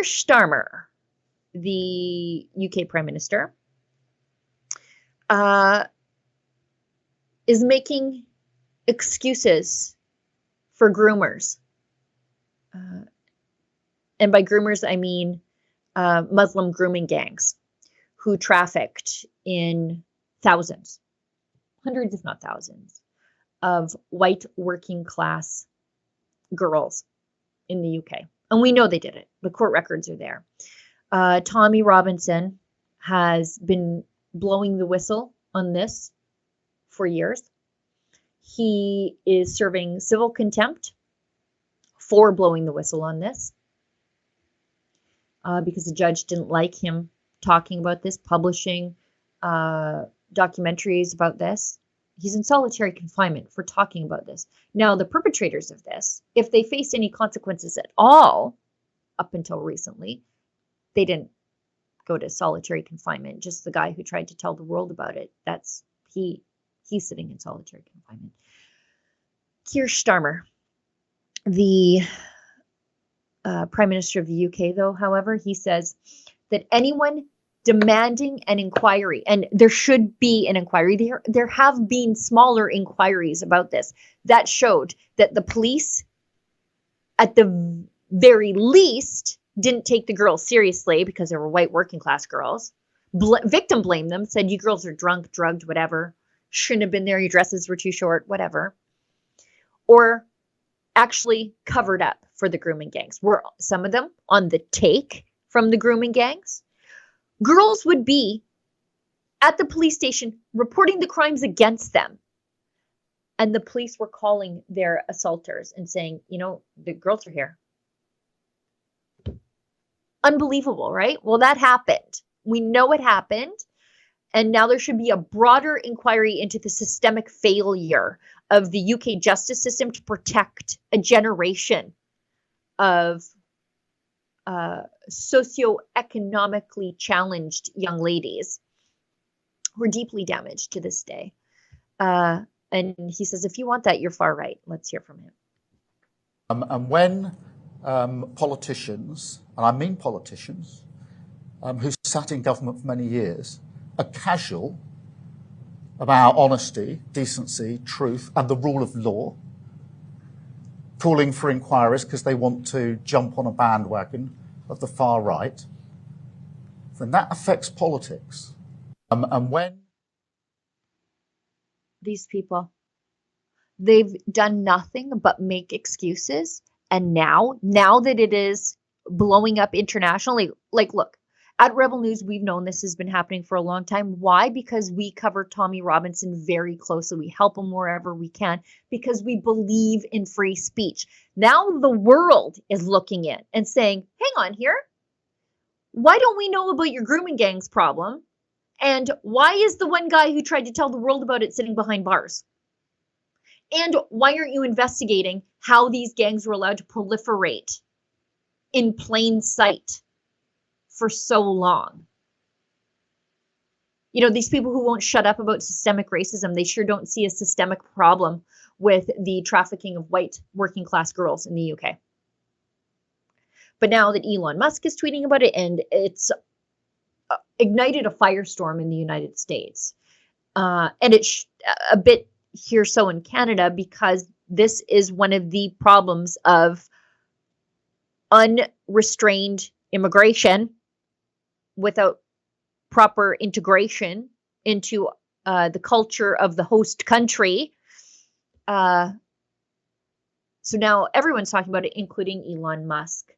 Starmer, the UK Prime Minister, is making excuses for groomers. And by groomers, I mean Muslim grooming gangs who trafficked in thousands, hundreds if not thousands, of white working class girls in the UK. And we know they did it. The court records are there. Tommy Robinson has been blowing the whistle on this for years. He is serving civil contempt for blowing the whistle on this because the judge didn't like him talking about this, publishing documentaries about this. He's in solitary confinement for talking about this. Now, the perpetrators of this, if they faced any consequences at all, up until recently, they didn't go to solitary confinement. Just the guy who tried to tell the world about it, he's sitting in solitary confinement. Keir Starmer, the Prime Minister of the UK, though, however, he says that anyone demanding an inquiry, and there should be an inquiry. There have been smaller inquiries about this that showed that the police, at the very least, didn't take the girls seriously because they were white working class girls. Victim blamed them, said you girls are drunk, drugged, whatever. Shouldn't have been there. Your dresses were too short, whatever. Or actually covered up for the grooming gangs. Were some of them on the take from the grooming gangs? Girls would be at the police station reporting the crimes against them. And the police were calling their assaulters and saying, the girls are here. Unbelievable, right? Well, that happened. We know it happened. And now there should be a broader inquiry into the systemic failure of the UK justice system to protect a generation of socioeconomically challenged young ladies who are deeply damaged to this day. And he says, if you want that, you're far right. Let's hear from him. And when politicians, and I mean politicians, who sat in government for many years, are casual about honesty, decency, truth, and the rule of law, calling for inquiries because they want to jump on a bandwagon of the far right, then that affects politics. And when these people, they've done nothing but make excuses, and now that it is blowing up internationally, like, look, at Rebel News, we've known this has been happening for a long time. Why? Because we cover Tommy Robinson very closely. We help him wherever we can because we believe in free speech. Now the world is looking in and saying, hang on here. Why don't we know about your grooming gangs problem? And why is the one guy who tried to tell the world about it sitting behind bars? And why aren't you investigating how these gangs were allowed to proliferate in plain sight for so long? These people who won't shut up about systemic racism, they sure don't see a systemic problem with the trafficking of white working class girls in the UK. But now that Elon Musk is tweeting about it, and it's ignited a firestorm in the United States, and it's a bit here so in Canada, because this is one of the problems of unrestrained immigration without proper integration into the culture of the host country. So now everyone's talking about it, including Elon Musk.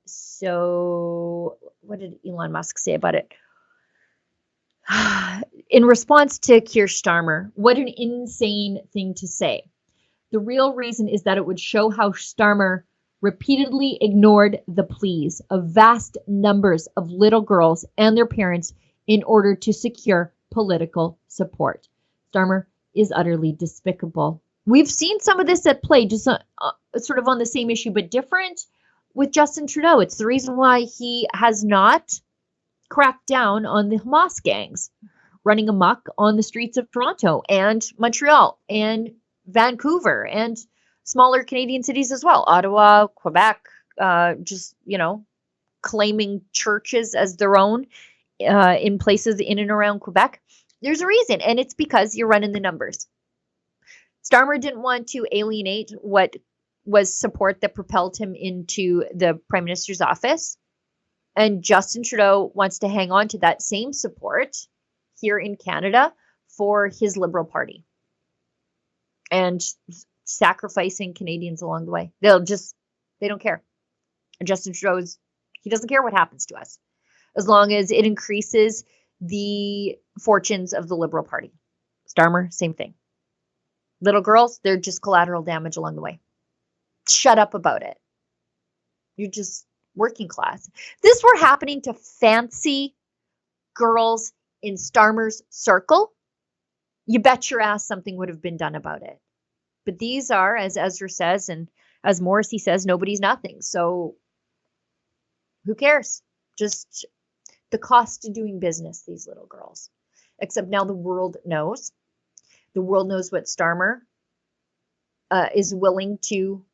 So what did Elon Musk say about it? In response to Keir Starmer, what an insane thing to say. The real reason is that it would show how Starmer repeatedly ignored the pleas of vast numbers of little girls and their parents in order to secure political support. Starmer is utterly despicable. We've seen some of this at play, just sort of on the same issue, but different with Justin Trudeau. It's the reason why he has not cracked down on the Hamas gangs running amok on the streets of Toronto and Montreal and Vancouver and smaller Canadian cities as well. Ottawa, Quebec, claiming churches as their own in places in and around Quebec. There's a reason, and it's because you're running the numbers. Starmer didn't want to alienate what was support that propelled him into the Prime Minister's office. And Justin Trudeau wants to hang on to that same support here in Canada for his Liberal Party. And sacrificing Canadians along the way. They don't care. And Justin Trudeau he doesn't care what happens to us, as long as it increases the fortunes of the Liberal Party. Starmer, same thing. Little girls, they're just collateral damage along the way. Shut up about it. You're just working class. If this were happening to fancy girls in Starmer's circle, you bet your ass something would have been done about it. But these are, as Ezra says, and as Morrissey says, nobody's nothing. So who cares? Just the cost of doing business, these little girls. Except now the world knows. The world knows what Starmer is willing to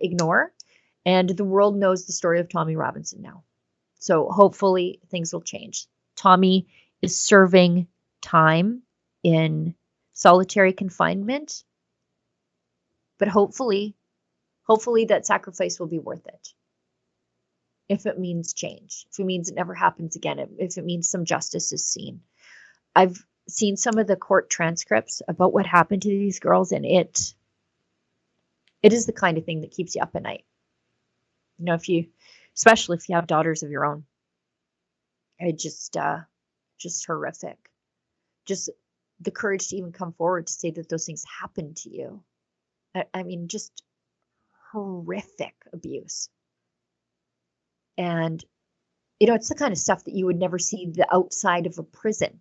ignore. And the world knows the story of Tommy Robinson now. So hopefully things will change. Tommy is serving time in solitary confinement. But hopefully that sacrifice will be worth it. If it means change, if it means it never happens again, if it means some justice is seen. I've seen some of the court transcripts about what happened to these girls, and it is the kind of thing that keeps you up at night. You know, especially if you have daughters of your own. It just horrific. Just the courage to even come forward to say that those things happened to you. I mean, just horrific abuse. And, it's the kind of stuff that you would never see the outside of a prison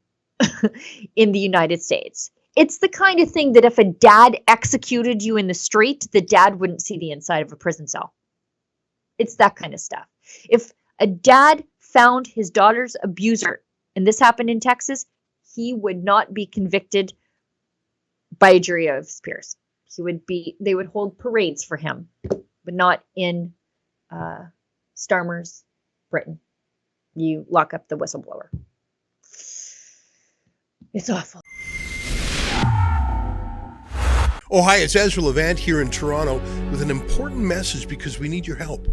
in the United States. It's the kind of thing that if a dad executed you in the street, the dad wouldn't see the inside of a prison cell. It's that kind of stuff. If a dad found his daughter's abuser, and this happened in Texas, he would not be convicted by a jury of his peers. They would hold parades for him, but not in Starmer's Britain. You lock up the whistleblower. It's awful. Oh, hi, it's Ezra Levant here in Toronto with an important message because we need your help.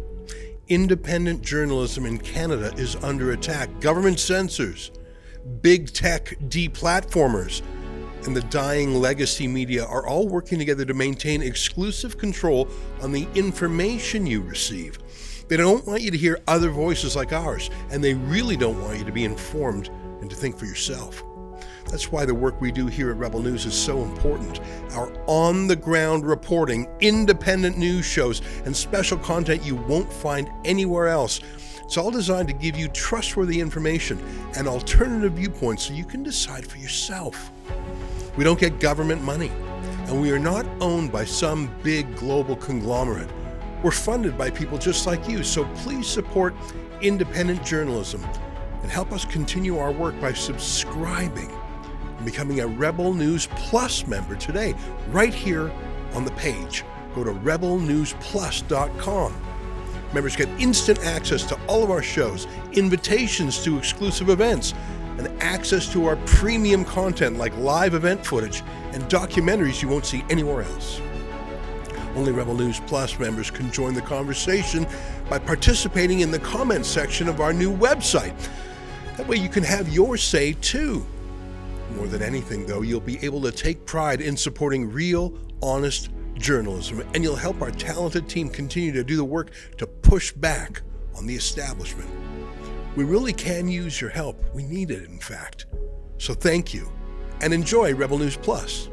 Independent journalism in Canada is under attack. Government censors, big tech deplatformers, and the dying legacy media are all working together to maintain exclusive control on the information you receive. They don't want you to hear other voices like ours, and they really don't want you to be informed and to think for yourself. That's why the work we do here at Rebel News is so important. Our on-the-ground reporting, independent news shows, and special content you won't find anywhere else. It's all designed to give you trustworthy information and alternative viewpoints so you can decide for yourself. We don't get government money, and we are not owned by some big global conglomerate. We're funded by people just like you, so please support independent journalism and help us continue our work by subscribing and becoming a Rebel News Plus member today, right here on the page. Go to rebelnewsplus.com. Members get instant access to all of our shows, invitations to exclusive events, and access to our premium content like live event footage and documentaries you won't see anywhere else. Only Rebel News Plus members can join the conversation by participating in the comments section of our new website. That way you can have your say too. More than anything, though, you'll be able to take pride in supporting real, honest journalism, and you'll help our talented team continue to do the work to push back on the establishment. We really can use your help. We need it, in fact. So thank you, and enjoy Rebel News Plus.